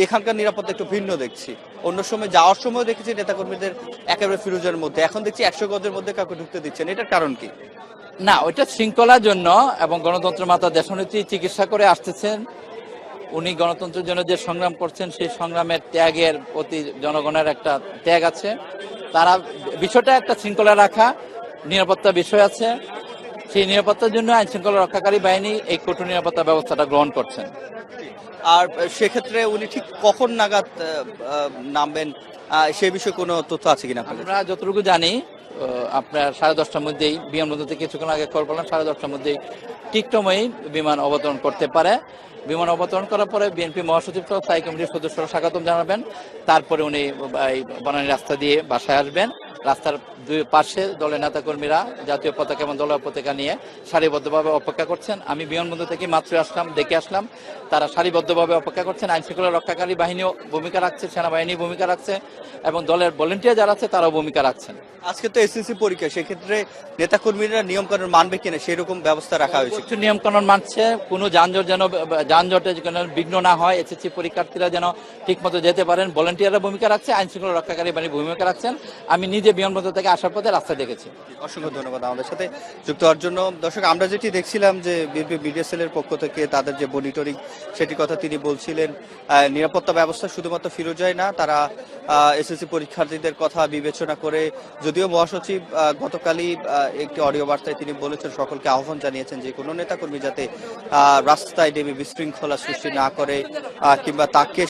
এখানকার নিরাপত্তা একটু ভিন্ন দেখছি। অন্য সময় যাওয়ার সময় দেখেছি নেতাকর্মীদের একেবারে ফিরোজের মধ্যে, এখন দেখছি 100 গজের মধ্যে কাউকে ঢুকতে দিচ্ছেন, এটার কারণ কি? না, ওইটা শৃঙ্খলার জন্য এবং গণতন্ত্র মাতা দেশনেত্রী চিকিৎসা করে আসতেছেন। উনি গণতন্ত্রের জন্য যে সংগ্রাম করছেন সেই সংগ্রামের ত্যাগের প্রতি জনগণের একটা ত্যাগ আছে। তারা বিষয়টা একটা শৃঙ্খলা রাখা, নিরাপত্তা বিষয় আছে, সেই নিরাপত্তার জন্য আইন শৃঙ্খলা রক্ষাকারী বাহিনী এই কঠোর নিরাপত্তা ব্যবস্থাটা গ্রহণ করছেন। আর সেক্ষেত্রে উনি ঠিক কখন নাগাদ নামবেন, সে বিষয়ে কোনো তথ্য আছে কিনা আপনাদের? আমরা যতটুকু জানি আপনার 10:30টার মধ্যেই বিমানবন্দর থেকে কিছুক্ষণ আগে খবর পেলাম 10:30টার মধ্যেই টিকটমেই বিমান অবতরণ করতে পারে। বিমান অবতরণ করার পরে বিএনপি মহাসচিব সহ স্থায়ী কমিটির সদস্যরা স্বাগতম জানাবেন। তারপরে উনি এই বনানী রাস্তা দিয়ে বাসায় আসবেন। রাস্তার দুই পাশে দলের নেতাকর্মীরা জাতীয় পতাকা এবং দলীয় পতাকা নিয়ে সারিবদ্ধভাবে অপেক্ষা করছেন। আমি বিমানবন্দর থেকে মাত্র আসলাম, দেখে আসলাম তারা সারিবদ্ধভাবে অপেক্ষা করছেন। আইন শৃঙ্খলা রক্ষাকারী বাহিনীও ভূমিকা রাখছে, সেনাবাহিনী ভূমিকা রাখছে এবং দলের ভলেন্টিয়ার যারা আছে তারাও ভূমিকা রাখছেন। আজকে তো এসএসসি পরীক্ষা, সেক্ষেত্রে নেতাকর্মীরা নিয়ম কানুন মানবে কিনা সেরকম ব্যবস্থা রাখা হয়েছে। কিছু নিয়ম কানুন মানছে, কোনো যানজটে যেন বিঘ্ন না হয়, এসএসসি পরীক্ষার্থীরা যেন ঠিক মতো যেতে পারেন, ভলেন্টিয়াররা ভূমিকা রাখছে, আইন শৃঙ্খলা রক্ষাকারী বাহিনী ভূমিকা রাখছেন। আমি নিজে বিমানবন্দর থেকে আসার পথে রাস্তায় দেখেছি। অসংখ্য ধন্যবাদ আমাদের সাথে যুক্ত হওয়ার জন্য। দর্শক, আমরা যেটি দেখছিলাম যে বিএনপি মিডিয়া সেলের পক্ষ থেকে তাদের যে মনিটরিং সেটির কথা তিনি বলছিলেন। নিরাপত্তা ব্যবস্থা শুধুমাত্র ফিরোজায় না, তারা এসএসসি পরীক্ষার্থীদের কথা বিবেচনা করে, যদিও মহাসচিব গতকালই একটি অডিও বার্তায় তিনি বলেছেন, সকলকে আহ্বান জানিয়েছেন যে কোনো নেতাকর্মী যাতে রাস্তায় নেমে বিশৃঙ্খলা সৃষ্টি না করে কিংবা তাকে